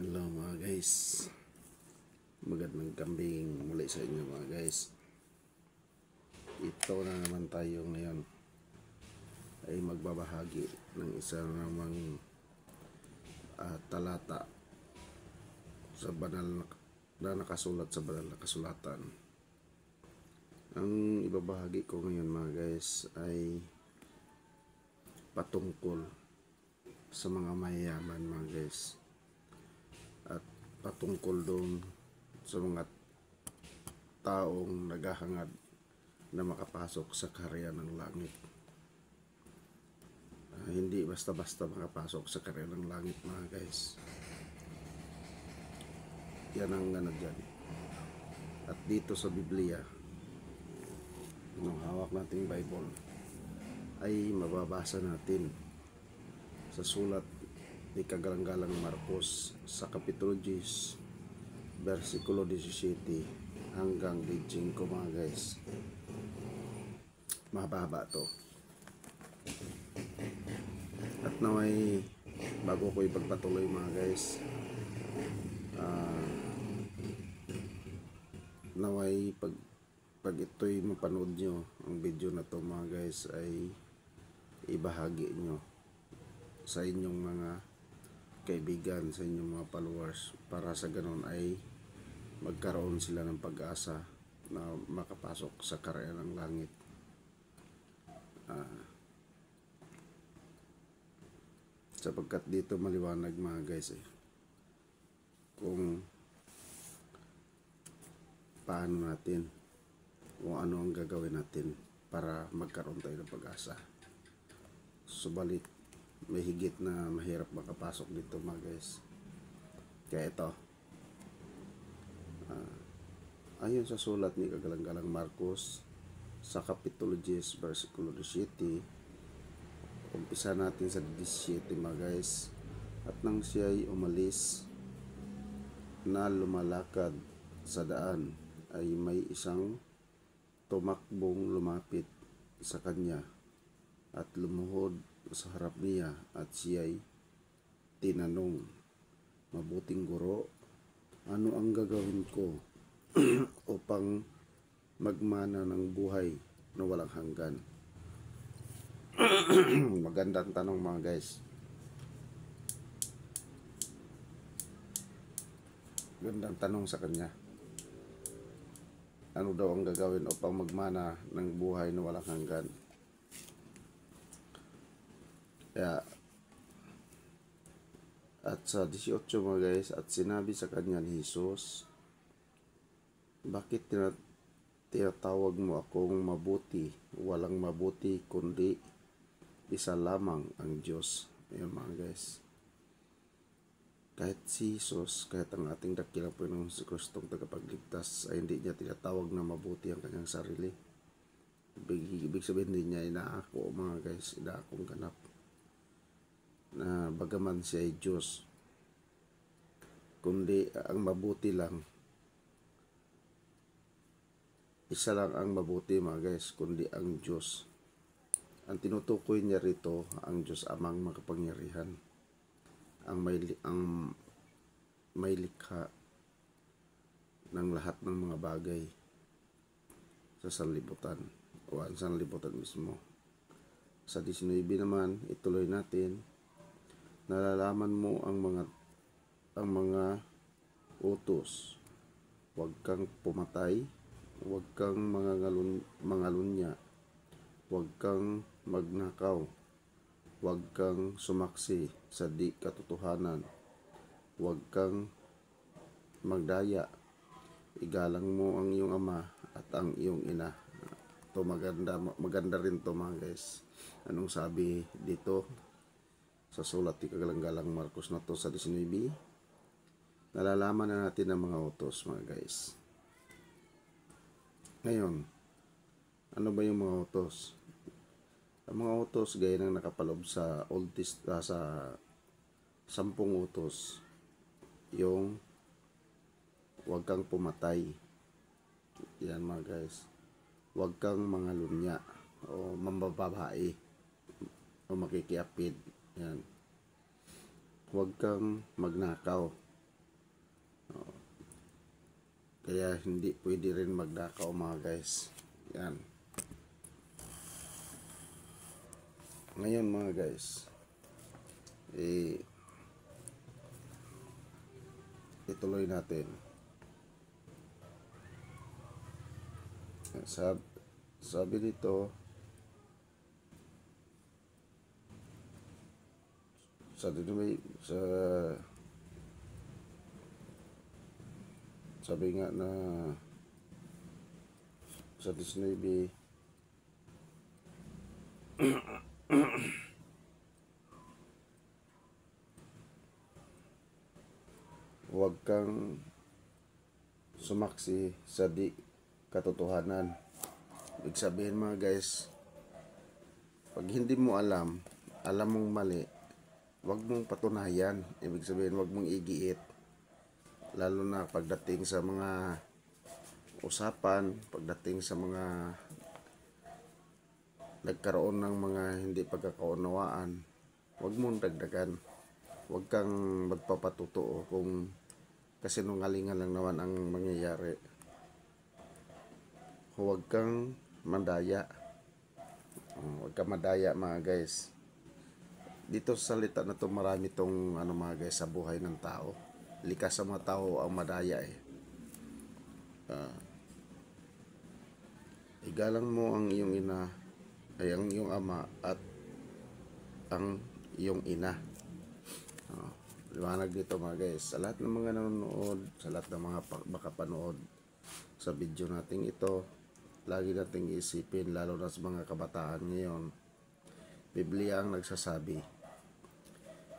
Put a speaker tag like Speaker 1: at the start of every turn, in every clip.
Speaker 1: Hello mga guys, magandang kambing muli sa inyo mga guys. Ito na naman tayo ngayon ay magbabahagi ng isa namang talata sa banal na nakasulat sa banal na kasulatan. Ang ibabahagi ko ngayon mga guys ay patungkol sa mga mayayaman mga guys, at patungkol doon sa mga taong naghahangad na makapasok sa kaharian ng langit. Hindi basta-basta makapasok sa kaharian ng langit mga guys. Yan ang dyan. At dito sa Biblia, nung hawak nating Bible, ay mababasa natin sa sulat ni Kagalang-galang Marcos sa Kapitulo 10, versikulo 17 hanggang 25 mga guys. Mahaba to. At naway, bago ko ipagpatuloy mga guys, naway pag ito'y mapanood nyo ang video na to mga guys, ay ibahagi nyo sa inyong mga kaibigan, sa inyong mga followers, para sa ganon ay magkaroon sila ng pag-asa na makapasok sa kaharian ng langit. Sapagkat dito maliwanag mga guys kung paano natin, kung ano ang gagawin natin para magkaroon tayo ng pag-asa. Subalit may higit na mahirap makapasok dito mga guys. Kaya ito, ayon sa sulat ni Kagalang-galang Marcos sa Kapitulo 10, versikulo 17, umpisa natin sa 17 mga guys. At nang siya'y umalis na lumalakad sa daan, ay may isang tumakbong lumapit sa kanya at lumuhod sa harap niya, at siya'y tinanong, "Mabuting guro, ano ang gagawin ko upang magmana ng buhay na walang hanggan?" Magandang tanong mga guys. Magandang tanong sa kanya. Ano daw ang gagawin upang magmana ng buhay na walang hanggan? Kaya, at sa 18 mga guys, at sinabi sa kanya ni Jesus, "Bakit tinatawag mo akong mabuti? Walang mabuti kundi isa lamang, ang Diyos." Ayun mga guys. Kahit si Jesus, kahit ang ating dakilang Panginoong Kristong tagapagligtas, ay hindi niya tinatawag na mabuti ang kanyang sarili. Ibig sabihin din niya, inaako mga guys, inaakong ganap na bagaman siya ay Diyos, kundi ang mabuti lang, isa lang ang mabuti mga guys, kundi ang Diyos. Ang tinutukoy niya rito, ang Diyos Amang makapangyarihan, ang may likha ng lahat ng mga bagay sa sanlibutan o ang sanlibutan mismo. Sa 19 naman, ituloy natin, "Nalalaman mo ang mga utos. Huwag kang pumatay, huwag kang mangalunya, huwag kang magnakaw, huwag kang sumaksi sa di katotohanan, huwag kang magdaya, igalang mo ang iyong ama at ang iyong ina." Ito maganda rin to mga guys. Anong sabi dito sa sulat ni Kagalang-galang Marcos na to sa 19? Nalalaman na natin ang mga utos mga guys. Ngayon, ano ba yung mga utos? Ang mga utos gaya ng nakapalob sa Old Testament, sa 10 utos, yung huwag kang pumatay. Yan mga guys. Huwag kang mangalunya o mambababae o makikiapid. Yan. Huwag kang magnakaw. Kaya hindi pwede rin magdakaw mga guys. Yan. Ngayon mga guys, ituloy natin. Sabi dito, sabi nga na sa 19 huwag kang sumaksi sa di katotohanan. Ibig sabihin mga guys, pag hindi mo alam mong mali, huwag mong patunayan. Ibig sabihin, huwag mong igiit. Lalo na pagdating sa mga usapan, pagdating sa mga nagkaroon ng mga hindi pagkakaunawaan, huwag mong dagdagan. Huwag kang magpapatuto kung kasinungalingan lang naman ang mangyayari. Huwag kang madaya. Huwag kang madaya mga guys. Dito sa salita na to, marami tong mga guys sa buhay ng tao. Likas sa mga tao ang madaya eh. Igalang mo ang iyong ina, ay ang iyong ama at ang iyong ina. Liwanag dito mga guys. Sa lahat ng mga nanonood, sa lahat ng mga makapanood sa video nating ito, lagi nating isipin, lalo na sa mga kabataan ngayon, Biblia ang nagsasabi,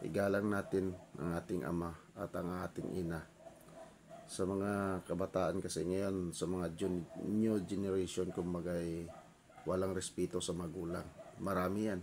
Speaker 1: igalang natin ang ating ama at ang ating ina. Sa mga kabataan kasi ngayon, sa mga new generation, kumbagay, walang respeto sa magulang. Marami yan.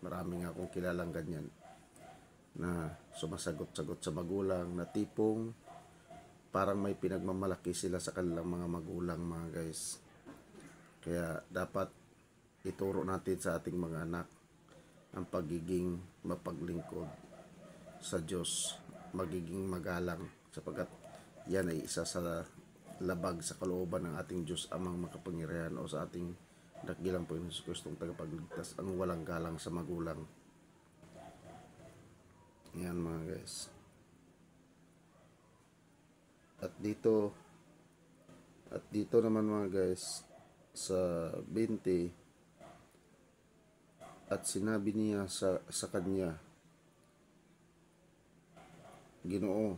Speaker 1: Marami nga akong kilalang ganyan na sumasagot-sagot sa magulang, na tipong parang may pinagmamalaki sila sa kanilang mga magulang mga guys. Kaya dapat ituro natin sa ating mga anak ang pagiging mapaglingkod sa Diyos, magiging magalang, sapagkat yan ay isa sa labag sa kalooban ng ating Diyos amang makapangyarihan, o sa ating dakilang Panginoon Hesus Kristong tagapagligtas, ang walang galang sa magulang. Yan mga guys. At dito naman mga guys, sa 20, at sinabi niya sa kanya, Ginoo,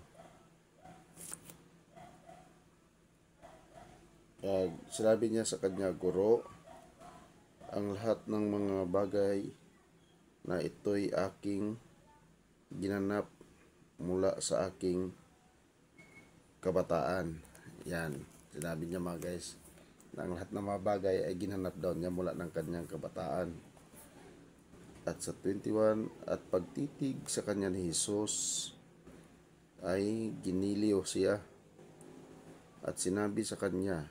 Speaker 1: sinabi niya sa kanya, Guro, ang lahat ng mga bagay na ito'y aking ginanap mula sa aking kabataan. Yan, sinabi niya mga guys, na ang lahat ng mga bagay ay ginanap daw niya mula ng kanyang kabataan. At sa 21, at pagtitig sa kanya ni Jesus ay giniliw siya, at sinabi sa kanya,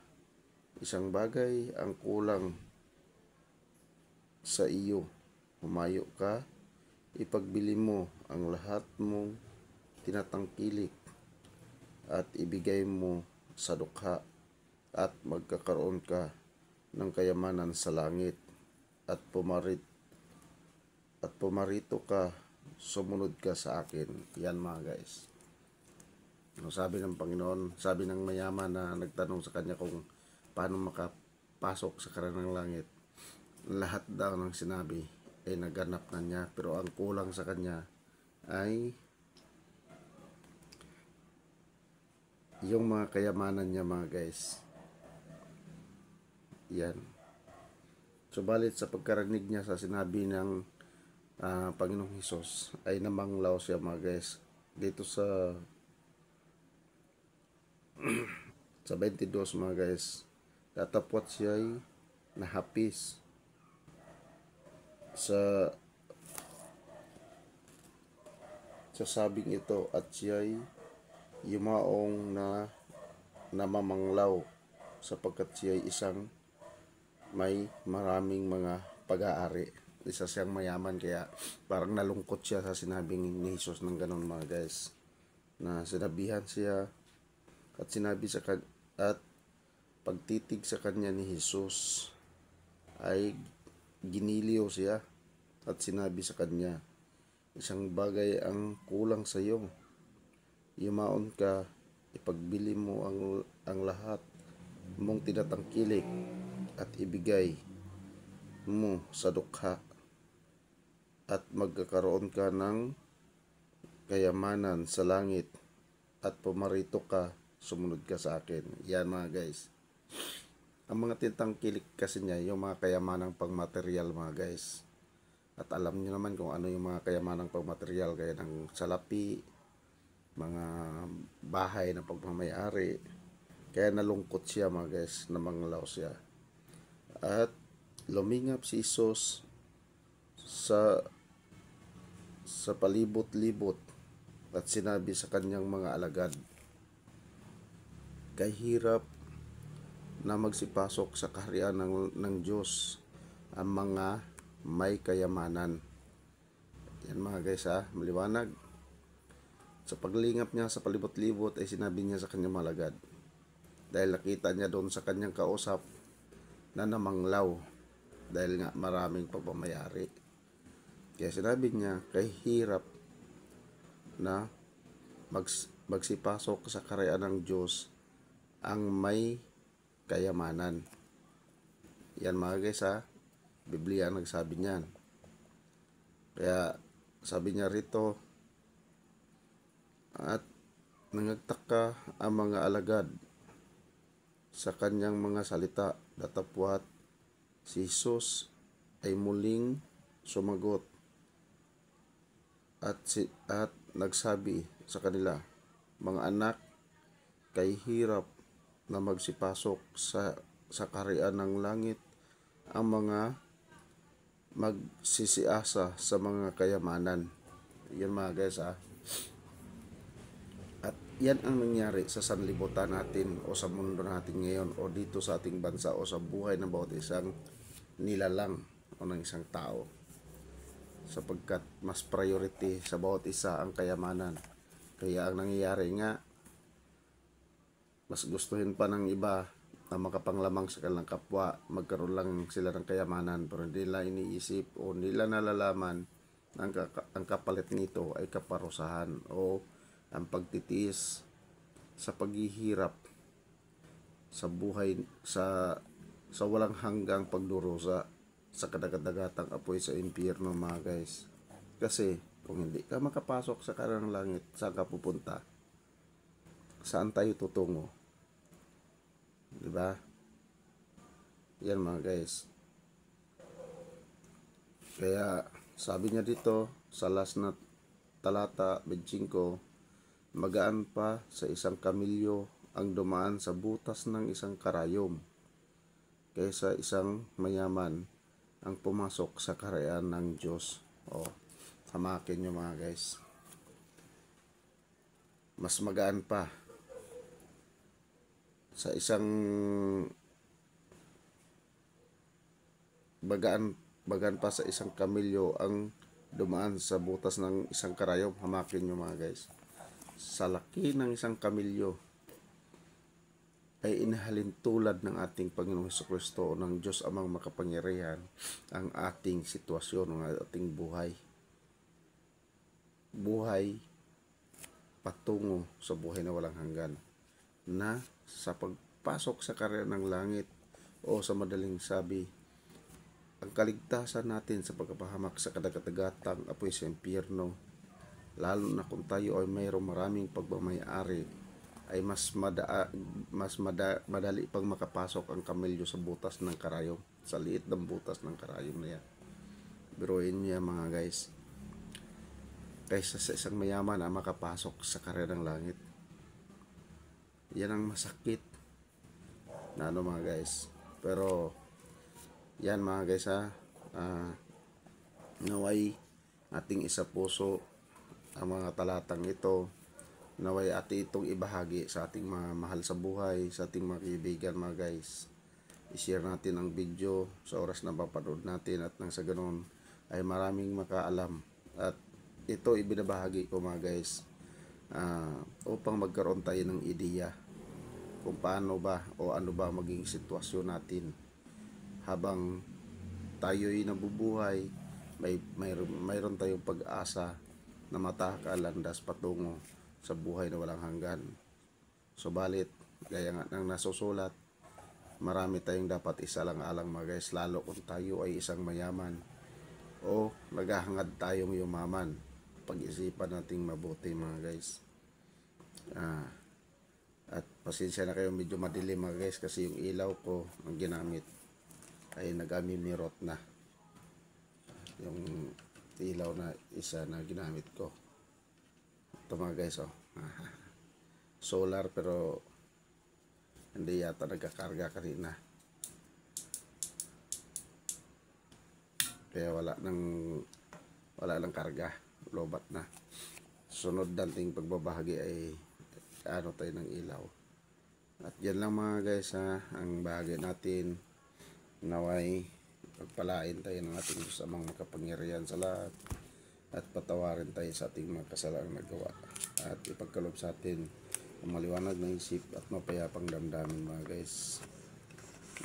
Speaker 1: isang bagay ang kulang sa iyo, humayo ka, ipagbili mo ang lahat mong tinatangkilik at ibigay mo sa dukha, at magkakaroon ka ng kayamanan sa langit, at pumarito ka, sumunod ka sa akin. Yan mga guys. Sabi ng Panginoon, sabi ng mayaman na nagtanong sa kanya kung paano makapasok sa karanang langit, lahat daw ng sinabi ay naganap na niya, pero ang kulang sa kanya ay yung mga kayamanan niya mga guys. Yan. Subalit sa pagkarinig niya sa sinabi ng Panginoong Hesus, ay namanglaw siya mga guys. Dito sa 22 mga guys, tatapwat siya ay nahapis sa sabing ito, at siya ay yumaong na namamanglaw, sapagkat siya ay isang may maraming mga pag-aari. Isa siyang mayaman, kaya parang nalungkot siya sa sinabing ni Jesus ng ganun mga guys, na sinabihan siya at sinabi At pagtitig sa kanya ni Jesus ay giniliw siya at sinabi sa kanya, isang bagay ang kulang sa iyo. Yumaon ka, ipagbili mo ang lahat mong tinatangkilik at ibigay mo sa dukha at magkakaroon ka ng kayamanan sa langit at pumarito ka, sumunod ka sa akin. Yan mga guys. Ang mga tinatangkilik kasi niya, yung mga kayamanang pangmaterial mga guys. At alam niyo naman kung ano yung mga kayamanang pangmaterial, gaya ng salapi, mga bahay na pagmamayari. Kaya nalungkot siya mga guys, namanglaw siya. At lumingap si Jesus sa palibot-libot at sinabi sa kanyang mga alagad, kay hirap na magsipasok sa kaharian ng Diyos ang mga may kayamanan. Yan mga guys maliwanag. Sa paglingap niya sa palibot-libot ay sinabi niya sa kanyang mga alagad, dahil nakita niya doon sa kanyang kausap na namanglaw dahil nga maraming pagmamayari. Kaya sinabi niya, kay hirap na magsipasok sa kaharian ng Diyos ang may kayamanan. Yan mga guys Biblia ang nagsabi niyan. Kaya sabi niya rito, at nangagtaka ang mga alagad sa kanyang mga salita, datapwat si Jesus ay muling sumagot at nagsabi sa kanila, mga anak, kay hirap na magsipasok sa kaharian ng langit ang mga magsisiasa sa mga kayamanan. Yan mga guys At yan ang nangyari sa sanlibutan natin o sa mundo natin ngayon o dito sa ating bansa o sa buhay ng bawat isang nilalang o ng isang tao. Sapagkat mas priority sa bawat isa ang kayamanan. Kaya ang nangyayari nga, mas gustuhin pa ng iba na makapanglamang sa kanilang kapwa, magkaroon lang sila ng kayamanan, pero hindi nila iniisip o nila nalalaman na ang kapalit nito ay kaparusahan o ang pagtitiis sa paghihirap sa buhay sa walang hanggang pagdurusa sa kadagadagatang apoy sa impyerno mga guys. Kasi kung hindi ka makapasok sa kaharian ng langit, saan ka pupunta? Saan tayo tutungo? Diba? Yan mga guys. Kaya sabi niya dito sa last na talata 25, magaan pa sa isang kamilyo ang dumaan sa butas ng isang karayom kaysa isang mayaman ang pumasok sa kaharian ng Diyos. Hamakin nyo mga guys. Mas magaan pa sa isang bagaan pa sa isang kamilyo ang dumaan sa butas ng isang karayom. Hamakin nyo mga guys. Sa laki ng isang kamilyo ay inahalin tulad ng ating Panginoong Jesucristo o ng Diyos Amang makapangyarihan ang ating sitwasyon, ang ating buhay. Buhay patungo sa buhay na walang hanggan, na sa pagpasok sa kaharian ng langit o sa madaling sabi, ang kaligtasan natin sa pagkapahamak sa kadagadagatang apoy sa impyerno, lalo na kung tayo ay mayroong maraming pagmamayari, ay mas madali pang makapasok ang kamilyo sa butas ng karayom, sa liit ng butas ng karayom na yan. Biruin niya mga guys, kaysa sa isang mayaman na makapasok sa kaharian ng langit. Yan ang masakit na mga guys. Pero yan mga guys naway ating isa puso ang mga talatang ito. Naway ating itong ibahagi sa ating mga mahal sa buhay, sa ating mga kaibigan mga guys. I-share natin ang video sa oras na papanood natin, at nang sa ganoon ay maraming makaalam. At ito ibinabahagi ko mga guys upang magkaroon tayo ng ideya kung paano ba o ano ba maging sitwasyon natin habang tayo'y nabubuhay. Mayroon tayong pag-asa na matakalandas patungo sa buhay na walang hanggan. Subalit, gaya nga ng nasusulat, marami tayong dapat isalang-alang mga guys, lalo kung tayo ay isang mayaman o naghahangad tayong yumaman. Pag-isipan nating mabuti mga guys. At pasensya na kayo, medyo madilim mga guys kasi yung ilaw ko ang ginamit ay nag-amimirot na. Yung ilaw na isa na ginamit ko. Ito mga guys, oh. Solar pero hindi yata nagkakarga kanina. Kaya wala nang karga. Lobat na. Sunod nating pagbabahagi ay ano tayo ng ilaw. At yan lang mga guys, ang bahagi natin. Naway pagpalain tayo ng ating Diyos amang makapangyarihan sa lahat at patawarin tayo sa ating mga kasalanan nagawa at ipagkaloob sa atin ang maliwanag ng isip at mapayapang damdamin mga guys,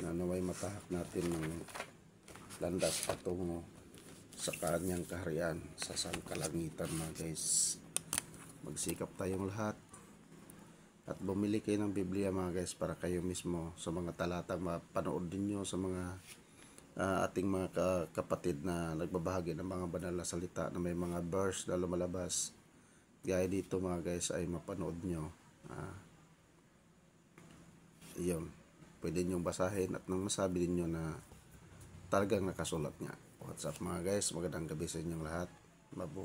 Speaker 1: na naway matahak natin ng landas patungo sa kanyang kaharian sa sangkalangitan mga guys. Magsikap tayong lahat at bumili kayo ng Biblia mga guys para kayo mismo sa mga talatang mapanood ninyo sa mga ating mga kapatid na nagbabahagi ng mga banal na salita na may mga verse na lumalabas. Gaya dito mga guys ay mapanood nyo. Iyon, pwede nyo basahin at nang masabi ninyo na talagang nakasulat nga. What's up mga guys, magandang gabi sa inyong lahat. Mabuhay.